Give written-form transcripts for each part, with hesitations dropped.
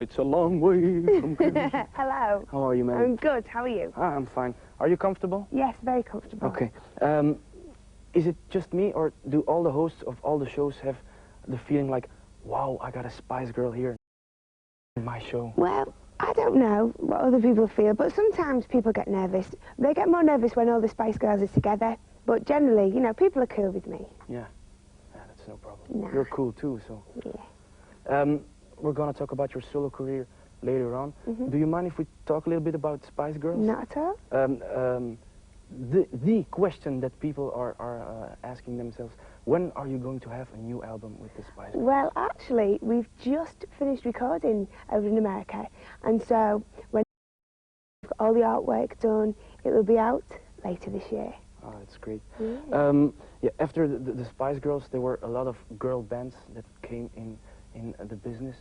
It's a long way from Hello. How are you, man? I'm good. How are you? I'm fine. Are you comfortable? Yes, very comfortable. Okay. Is it just me, or do all the hosts of all the shows have the feeling like, wow, I got a Spice Girl here in my show? Well, I don't know what other people feel, but sometimes people get nervous. They get more nervous when all the Spice Girls are together, but generally, you know, people are cool with me. Yeah, that's no problem. Nah. You're cool too, so. Yeah. We're gonna talk about your solo career later on. Do you mind if we talk a little bit about Spice Girls? Not at all. The question that people are asking themselves, when are you going to have a new album with the Spice Girls? Well, actually, we've just finished recording over in America, and so when we've got all the artwork done, it will be out later this year. Oh, that's great. Yeah. Yeah, after the Spice Girls, there were a lot of girl bands that came in the business.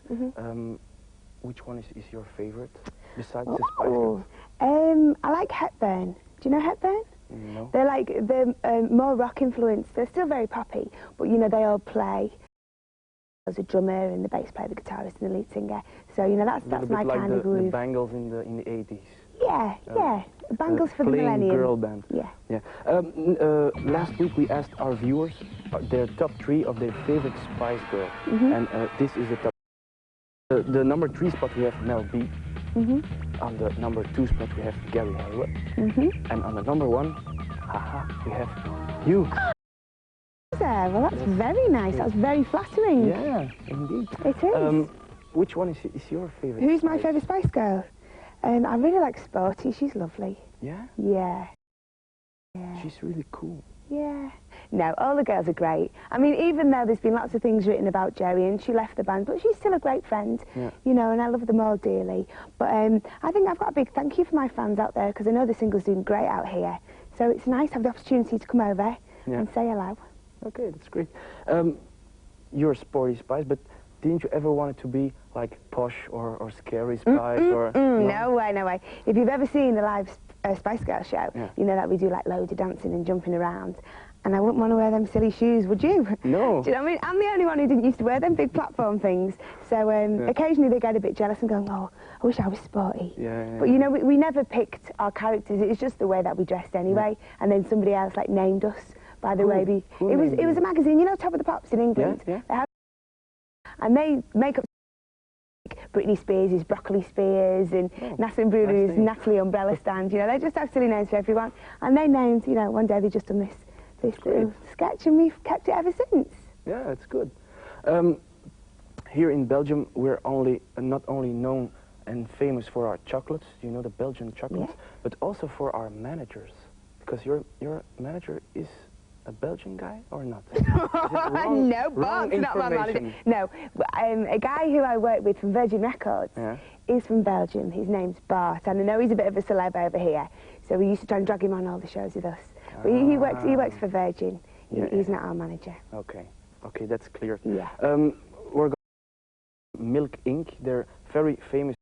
Which one is your favorite besides the Spice Girls? I like Hepburn. Do you know Hepburn? No. They're more rock influenced. They're still very poppy, but you know they all play. There's a drummer and the bass player, the guitarist and the lead singer. So you know that's my like kind of groove. The Bangles in the 80s. Yeah, yeah. Bangles for the millennium. Girl band. Yeah. Yeah. Last week we asked our viewers their top 3 of their favorite Spice Girl, and this is the top. The number 3 spot we have Mel B. On the number 2 spot we have Gary Halliwell. And on the number 1, we have you. Well, that's very nice. That's very flattering. Yeah, indeed. It is. Which one is your favorite? Who's my favourite Spice Girl? I really like Sporty. She's lovely. Yeah? Yeah. She's really cool. Yeah. No, all the girls are great. I mean, even though there's been lots of things written about Jerry and she left the band, but she's still a great friend, you know, and I love them all dearly. But I think I've got a big thank you for my fans out there, because I know the single's doing great out here. So it's nice to have the opportunity to come over and say hello. Okay, that's great. You're a sporty Spice, but didn't you ever want it to be like posh or scary Spice? No way, no way. If you've ever seen the live Spice Girl show, you know that we do like loads of dancing and jumping around. And I wouldn't want to wear them silly shoes, would you? No. Do you know what I mean? I'm the only one who didn't used to wear them big platform things. So occasionally they get a bit jealous and go, oh, I wish I was sporty. But you know, we never picked our characters. It was just the way that we dressed anyway. And then somebody else like named us by the way we... It was a magazine, you know, Top of the Pops in England. They had, and they make up Britney Spears is Broccoli Spears, and Natalie Imbruglia is Natalie Umbrella Stand. You know, they just have silly names for everyone. And they named, you know, one day they just done this little sketch, and we've kept it ever since. Yeah, it's good. Here in Belgium, we're not only known and famous for our chocolates, you know, the Belgian chocolates, but also for our managers. Because your manager is a Belgian guy or not? No, Bob's not my manager. No, a guy who I work with from Virgin Records is from Belgium. His name's Bart, and I know he's a bit of a celeb over here, so we used to try and drag him on all the shows with us. But he works for Virgin. He's not our manager. Okay, that's clear. Yeah. We're going to Milk Inc. They're very famous,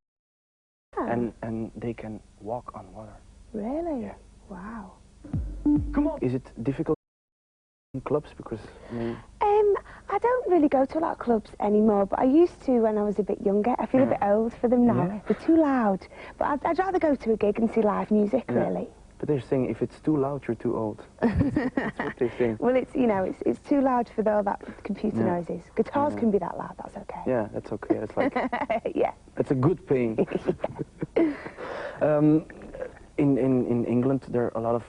and they can walk on water. Really? Yeah. Wow. Come on. Is it difficult in clubs? Because I mean, I don't really go to a lot of clubs anymore, but I used to when I was a bit younger. I feel a bit old for them now. They're too loud. But I'd rather go to a gig and see live music, really. But they're saying if it's too loud, you're too old. That's what they're saying. Well, it's, you know, it's too loud for all that computer noises. Guitars can be that loud, that's okay. Yeah, that's okay. It's like... yeah. That's a good pain. In England, there are a lot of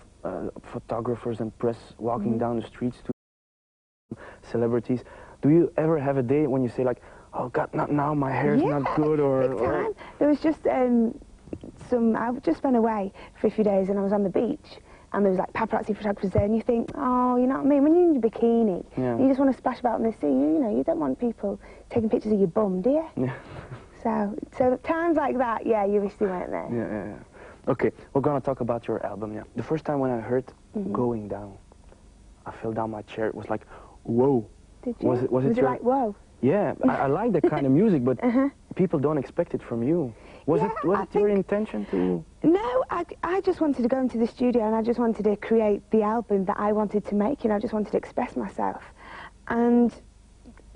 photographers and press walking down the streets to celebrities. Do you ever have a day when you say like, oh God, not now, my hair's not good, or... Big time. There was just I just went away for a few days and I was on the beach and there was like paparazzi photographers there, and you think, oh, you know what I mean, when you're in your bikini, you just want to splash about in the sea, you know, you don't want people taking pictures of your bum, do you? Yeah. So times like that, yeah, you wish they weren't there. Yeah. Okay, we're gonna talk about your album, The first time when I heard Going Down, I fell down my chair. It was like, whoa. Did you? Was it like, whoa? Yeah, I like that kind of music, but people don't expect it from you. Was it your intention to... No, I just wanted to go into the studio and I just wanted to create the album that I wanted to make, you know, I just wanted to express myself. And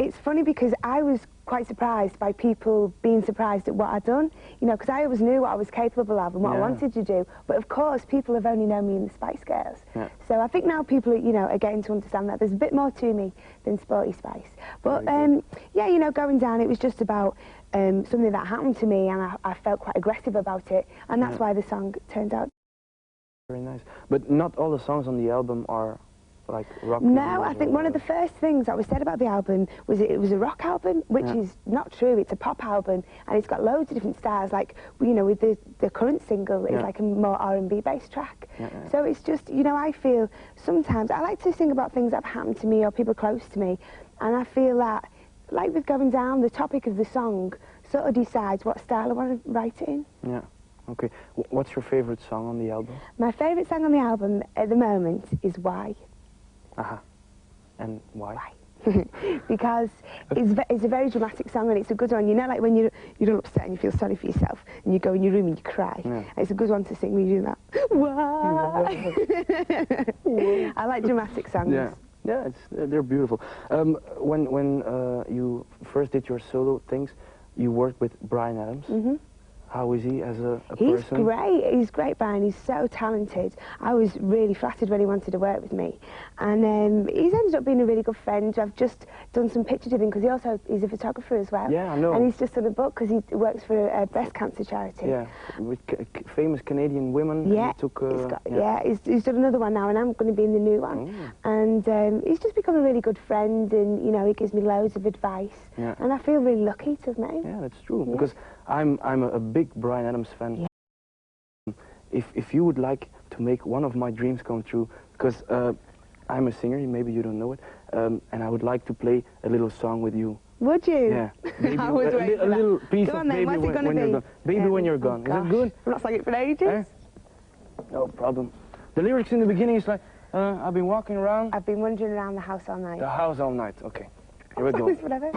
it's funny because I was quite surprised by people being surprised at what I'd done, you know, because I always knew what I was capable of and what I wanted to do, but of course people have only known me in the Spice Girls. Yeah. So I think now people, you know, are getting to understand that there's a bit more to me than Sporty Spice. But yeah, you know, going down, it was just about something that happened to me, and I felt quite aggressive about it, and that's why the song turned out. Very nice. But not all the songs on the album are like rock? No, I think one of the first things that was said about the album was it was a rock album, which is not true. It's a pop album, and it's got loads of different styles. Like, you know, with the current single, it's like a more R&B based track. So it's just, you know, I feel sometimes I like to sing about things that have happened to me or people close to me, and I feel that, like with Going Down, the topic of the song sort of decides what style I want to write it in. Yeah. Okay. What's your favourite song on the album? My favourite song on the album at the moment is Why. And why? Because it's a very dramatic song, and it's a good one. You know, like when you're upset and you feel sorry for yourself and you go in your room and you cry. It's a good one to sing when you do that. Why? I like dramatic songs. Yeah, they're beautiful. When you first did your solo things, you worked with Bryan Adams. How is he as a person? He's great. He's great, Brian. He's so talented. I was really flattered when he wanted to work with me. And he's ended up being a really good friend. I've just done some pictures with him because he's a photographer as well. Yeah, I know. And he's just done a book because he works for a breast cancer charity. Yeah, with famous Canadian women. Yeah, he's done another one now, and I'm going to be in the new one. And he's just become a really good friend, and, you know, he gives me loads of advice. And I feel really lucky to have met him. Yeah, that's true, because I'm a big Bryan Adams fan. If you would like to make one of my dreams come true, because I'm a singer, maybe you don't know it, and I would like to play a little song with you. Would you? Yeah. Baby, a little piece of Baby when you're gone. Baby when you're gone. Is that good? I'm not sang it for ages. No problem. The lyrics in the beginning is like, I've been walking around. I've been wandering around the house all night. The house all night. Okay. Here we go. Whatever.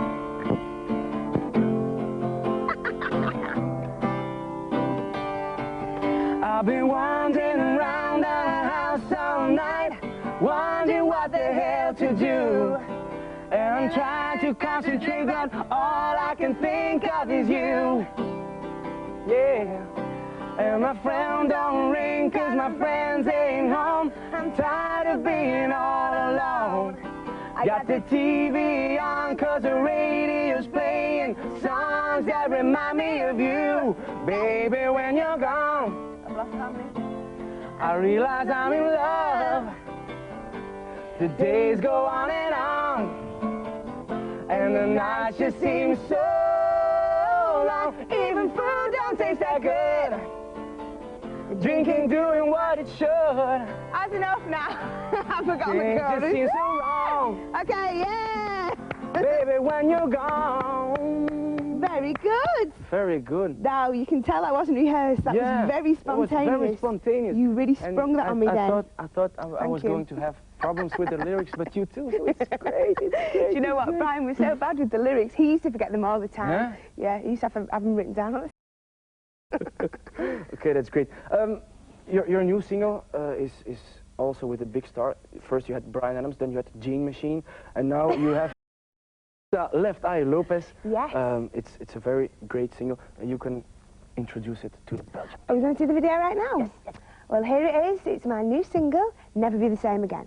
I've been wandering around the house all night, wondering what the hell to do. And I'm trying to concentrate, but all I can think of is you. Yeah. And my phone don't ring, 'cause my friends ain't home. I'm tired of being all alone. I got the TV on 'cause the radio's playing songs that remind me of you. Baby, when you're gone, I realize I'm in love. The days go on, and the nights just seem so long. Even food don't taste that good. Drinking, doing what it should. That's enough now. I forgot the chorus. It just seems so wrong. Okay, yeah. Baby, when you're gone. Very good. Very good. Now, you can tell that wasn't rehearsed. That was very spontaneous. It was very spontaneous. You really sprung that on me then. I thought I was going to have problems with the lyrics, but you too, so it's great. It's great. Do you know what? Brian was so bad with the lyrics. He used to forget them all the time. Yeah, he used to have them written down. Okay, that's great. Your new single is also with a big star. First you had Bryan Adams, then you had Gene Machine, and now you have Left Eye Lopez. Yes. It's a very great single. You can introduce it to the Belgian. Are we going to do the video right now? Yes. Well, here it is. It's my new single, Never Be the Same Again.